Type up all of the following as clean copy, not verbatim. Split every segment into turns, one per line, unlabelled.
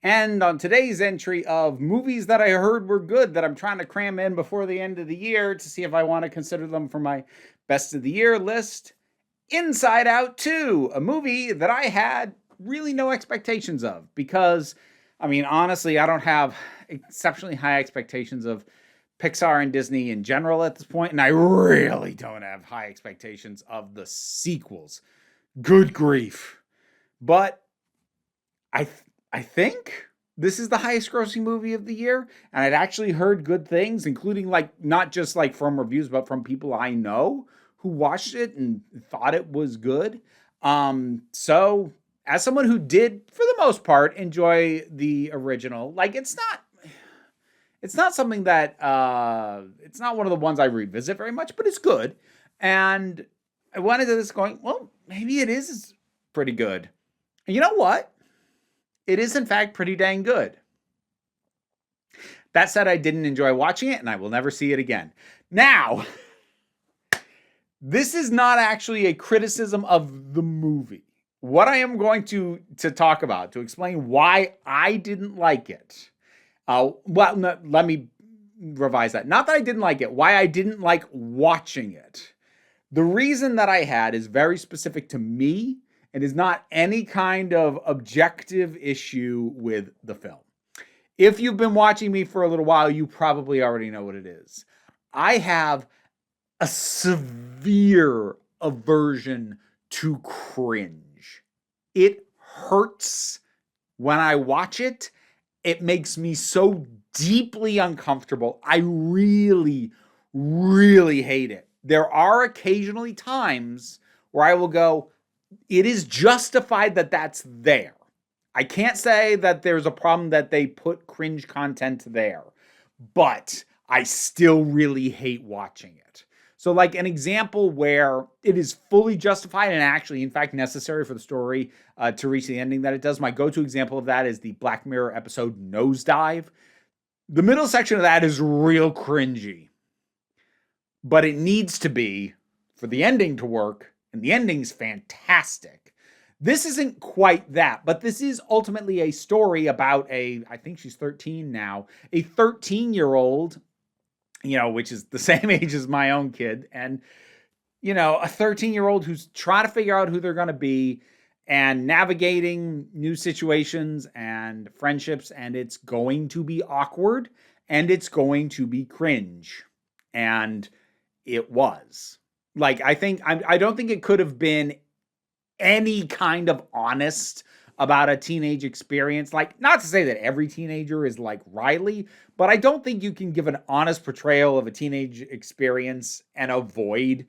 And on today's entry of movies that I heard were good that I'm trying to cram in before the end of the year to see if I want to consider them for my best of the year list, Inside Out 2, a movie that I had really no expectations of because, honestly, I don't have exceptionally high expectations of Pixar and Disney in general at this point, and I really don't have high expectations of the sequels. Good grief. But I I think this is the highest grossing movie of the year, and I'd actually heard good things, including like not just like from reviews, but from people I know who watched it and thought it was good. So as someone who did, for the most part, enjoy the original, like it's not something that it's not one of the ones I revisit very much, but it's good. And I went into this going, well, maybe it is pretty good. And you know what? It is, in fact, pretty dang good. That said, I didn't enjoy watching it, and I will never see it again. Now, this is not actually a criticism of the movie. What I am going to talk about, to explain why I didn't like it. No, let me revise that. Not that I didn't like it, why I didn't like watching it. The reason that I had is very specific to me and is not any kind of objective issue with the film. If you've been watching me for a little while, you probably already know what it is. I have a severe aversion to cringe. It hurts when I watch it. It makes me so deeply uncomfortable. I really, really hate it. There are occasionally times where I will go, it is justified that that's there. I can't say that there's a problem that they put cringe content there, but I still really hate watching it. So, like an example where it is fully justified and actually, in fact, necessary for the story to reach the ending that it does, my go-to example of that is the Black Mirror episode Nosedive. The middle section of that is real cringy, but it needs to be for the ending to work, and the ending's fantastic. This isn't quite that, but this is ultimately a story about I think she's 13 now, a 13-year-old, which is the same age as my own kid, and, a 13-year-old who's trying to figure out who they're going to be and navigating new situations and friendships, and it's going to be awkward and it's going to be cringe. And it was. Like, I don't think it could have been any kind of honest about a teenage experience. Like, not to say that every teenager is like Riley, but I don't think you can give an honest portrayal of a teenage experience and avoid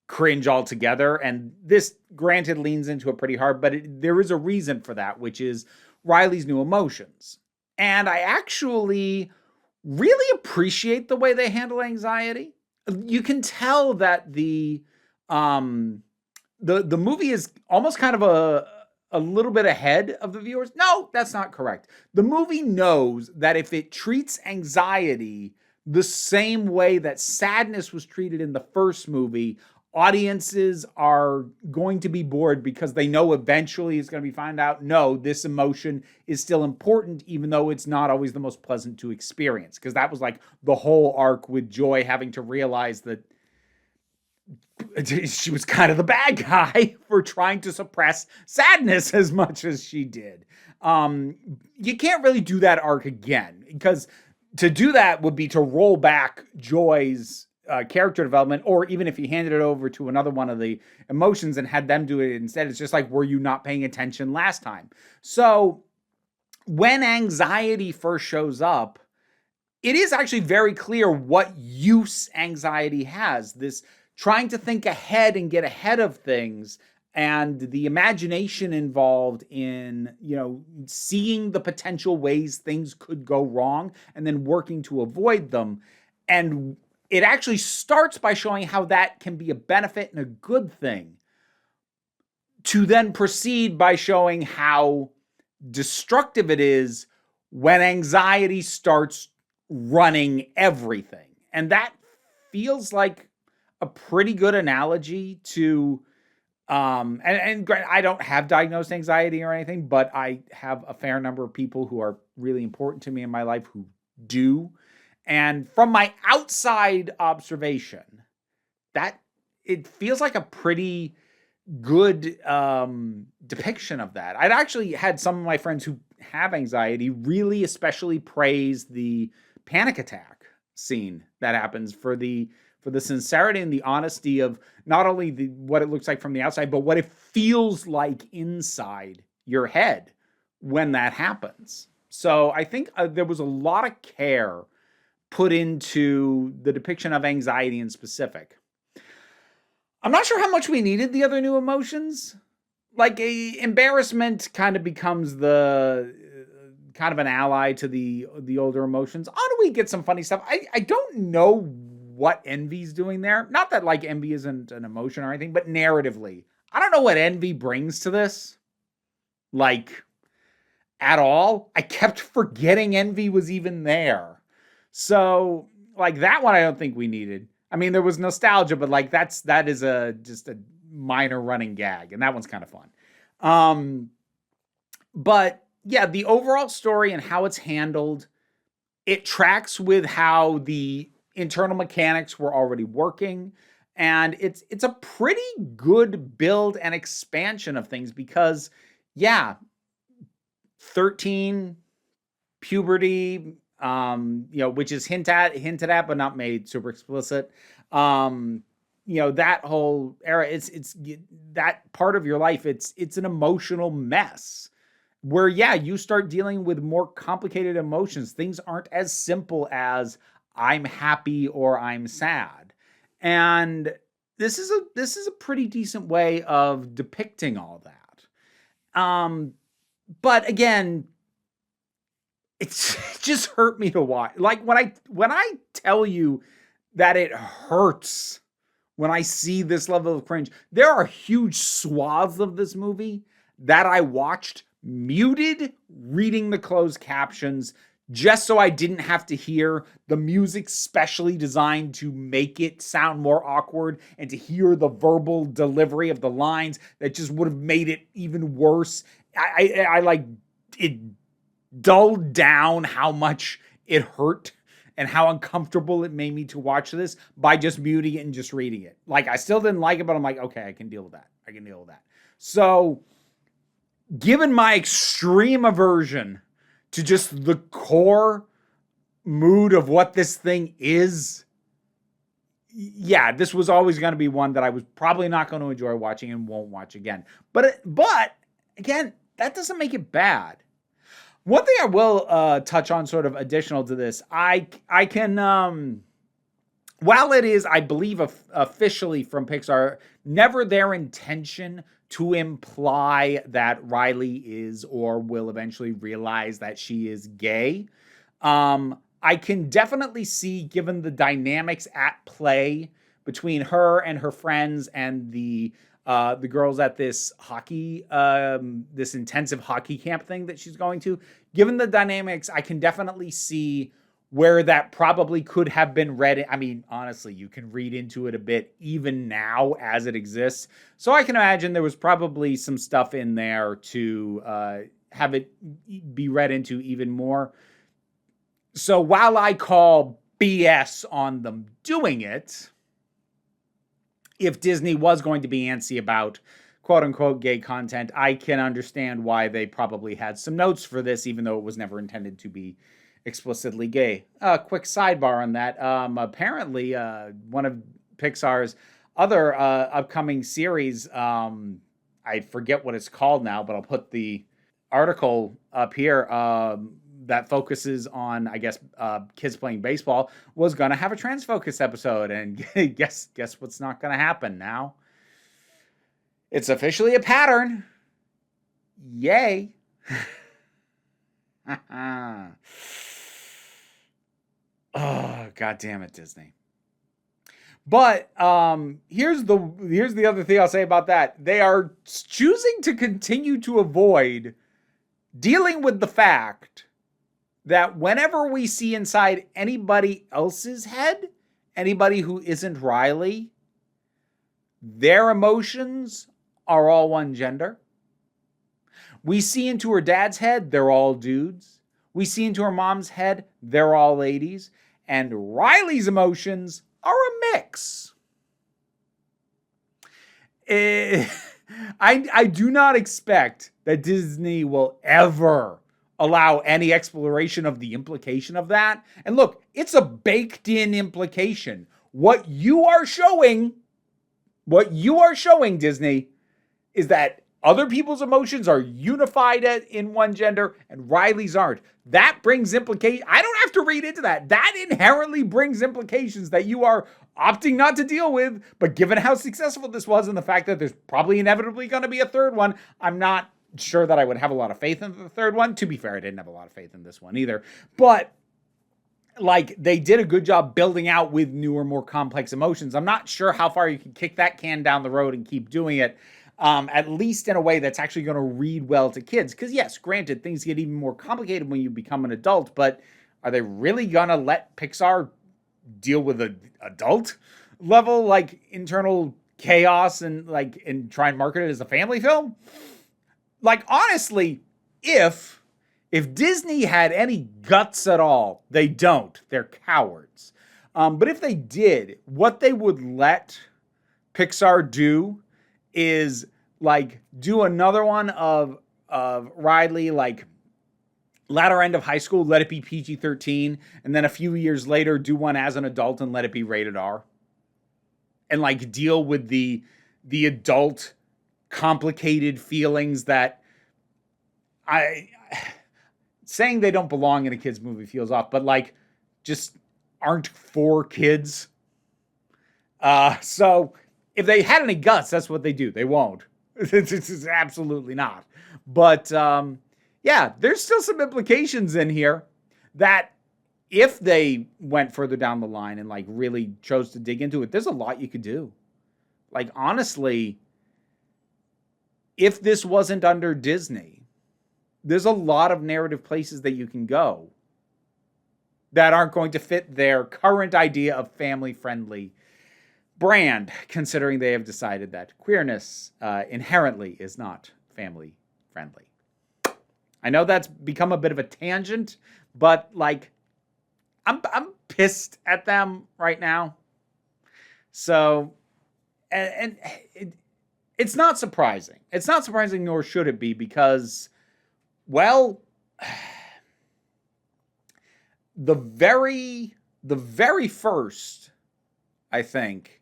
cringe altogether. And this, granted, leans into it pretty hard, but there is a reason for that, which is Riley's new emotions. And I actually really appreciate the way they handle anxiety. You can tell that the movie is almost kind of a little bit ahead of the viewers. No, that's not correct. The movie knows that if it treats anxiety the same way that sadness was treated in the first movie, audiences are going to be bored because they know eventually it's going to be found out, no, this emotion is still important, even though it's not always the most pleasant to experience. Because that was like the whole arc with Joy having to realize that she was kind of the bad guy for trying to suppress sadness as much as she did. You can't really do that arc again, because to do that would be to roll back Joy's character development, or even if you handed it over to another one of the emotions and had them do it instead, it's just like, were you not paying attention last time? So when anxiety first shows up, it is actually very clear what use anxiety has. This trying to think ahead and get ahead of things, and the imagination involved in, seeing the potential ways things could go wrong and then working to avoid them. And it actually starts by showing how that can be a benefit and a good thing, to then proceed by showing how destructive it is when anxiety starts running everything. And that feels like a pretty good analogy to And I don't have diagnosed anxiety or anything, but I have a fair number of people who are really important to me in my life who do. And from my outside observation, that it feels like a pretty good depiction of that. I'd actually had some of my friends who have anxiety really especially praise the panic attack scene that happens for the sincerity and the honesty of not only what it looks like from the outside, but what it feels like inside your head when that happens. So I think there was a lot of care put into the depiction of anxiety in specific. I'm not sure how much we needed the other new emotions. Like embarrassment kind of becomes the kind of an ally to the older emotions. How do we get some funny stuff? I don't know what envy's doing there. Not that like envy isn't an emotion or anything, but narratively, I don't know what envy brings to this. Like at all. I kept forgetting envy was even there. So like that one I don't think we needed. I mean, there was nostalgia, but like that is just a minor running gag, and that one's kind of fun. But yeah, the overall story and how it's handled, it tracks with how the internal mechanics were already working, and it's a pretty good build and expansion of things because, yeah, 13, puberty, which is hinted at, but not made super explicit. That whole era, it's that part of your life. It's an emotional mess where, yeah, you start dealing with more complicated emotions. Things aren't as simple as I'm happy or I'm sad. And this is a pretty decent way of depicting all that. But again, it just hurt me to watch. Like when I tell you that it hurts when I see this level of cringe, there are huge swaths of this movie that I watched muted, reading the closed captions, just so I didn't have to hear the music specially designed to make it sound more awkward and to hear the verbal delivery of the lines that just would have made it even worse. I like it dulled down how much it hurt and how uncomfortable it made me to watch this by just muting it and just reading it. Like, I still didn't like it, but I'm like, okay, I can deal with that. So, given my extreme aversion to just the core mood of what this thing is, yeah, this was always going to be one that I was probably not going to enjoy watching and won't watch again. But again, that doesn't make it bad. One thing I will touch on, sort of additional to this, I can, while it is, I believe, officially from Pixar, never their intention to imply that Riley is or will eventually realize that she is gay. I can definitely see, given the dynamics at play between her and her friends and the girls at this hockey, this intensive hockey camp thing that she's going to, given the dynamics, I can definitely see where that probably could have been read. I mean, honestly, you can read into it a bit even now as it exists. So I can imagine there was probably some stuff in there to have it be read into even more. So while I call BS on them doing it, if Disney was going to be antsy about quote-unquote gay content, I can understand why they probably had some notes for this, even though it was never intended to be explicitly gay. Quick sidebar on that. Apparently, one of Pixar's other upcoming series, I forget what it's called now, but I'll put the article up here, that focuses on, I guess, kids playing baseball, was going to have a trans focus episode. And guess what's not going to happen now? It's officially a pattern. Yay. Oh, God damn it, Disney. But here's the other thing I'll say about that. They are choosing to continue to avoid dealing with the fact that whenever we see inside anybody else's head, anybody who isn't Riley, their emotions are all one gender. We see into her dad's head, they're all dudes. We see into her mom's head, they're all ladies. And Riley's emotions are a mix. I do not expect that Disney will ever allow any exploration of the implication of that. And look, it's a baked-in implication. What you are showing, Disney, is that other people's emotions are unified in one gender and Riley's aren't. That brings implications. I don't have to read into that. That inherently brings implications that you are opting not to deal with. But given how successful this was and the fact that there's probably inevitably going to be a third one, I'm not sure that I would have a lot of faith in the third one. To be fair, I didn't have a lot of faith in this one either. But like, they did a good job building out with newer, more complex emotions. I'm not sure how far you can kick that can down the road and keep doing it. At least in a way that's actually going to read well to kids. Because yes, granted, things get even more complicated when you become an adult, but are they really going to let Pixar deal with an adult level, like, internal chaos and try and market it as a family film? Like, honestly, if Disney had any guts at all, they don't. They're cowards. But if they did, what they would let Pixar do is like do another one of Riley, like latter end of high school, let it be PG-13, and then a few years later do one as an adult and let it be rated R. And like deal with the adult complicated feelings that saying they don't belong in a kid's movie feels off, but like just aren't for kids. So if they had any guts, that's what they do. They won't. It's absolutely not. But yeah, there's still some implications in here that if they went further down the line and like really chose to dig into it, there's a lot you could do. Like, honestly, if this wasn't under Disney, there's a lot of narrative places that you can go that aren't going to fit their current idea of family-friendly brand, considering they have decided that queerness inherently is not family-friendly. I know that's become a bit of a tangent, but like, I'm pissed at them right now. So, and it's not surprising. It's not surprising, nor should it be, because, well, the very first, I think,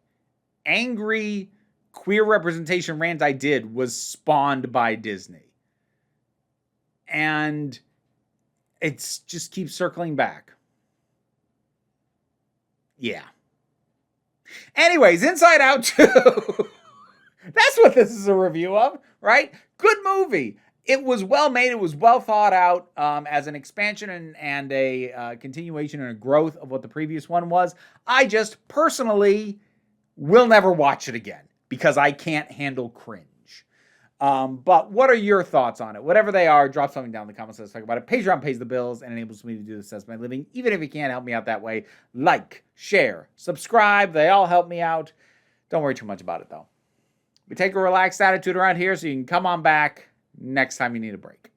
angry queer representation rant I did was spawned by Disney. And it's just keeps circling back. Yeah. Anyways, Inside Out 2. That's what this is a review of, right? Good movie. It was well made. It was well thought out as an expansion and a continuation and a growth of what the previous one was. I just personally will never watch it again because I can't handle cringe. But what are your thoughts on it? Whatever they are, drop something down in the comments. Let's talk about it. Patreon pays the bills and enables me to do this as my living. Even if you can't help me out that way, like, share, subscribe. They all help me out. Don't worry too much about it, though. We take a relaxed attitude around here so you can come on back next time you need a break.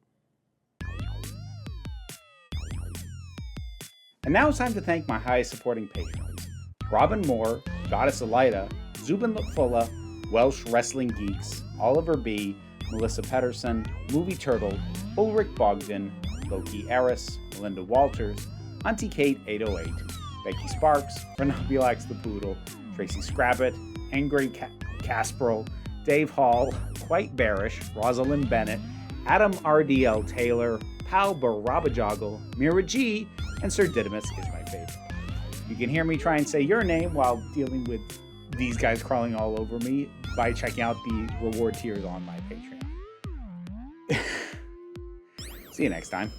And now it's time to thank my highest supporting patrons: Robin Moore, Goddess Elida, Zubin Lutfula, Welsh Wrestling Geeks, Oliver B., Melissa Pedersen, Movie Turtle, Ulrich Bogdan, Loki Eris, Melinda Walters, Auntie Kate 808, Becky Sparks, Renabulax the Poodle, Tracy Scrabbit, Angry Casperl, Dave Hall, Quite Bearish, Rosalind Bennett, Adam RDL Taylor, Pal Barabajoggle, Mira G, and Sir Didymus is my favorite. You can hear me try and say your name while dealing with these guys crawling all over me by checking out the reward tiers on my Patreon. See you next time.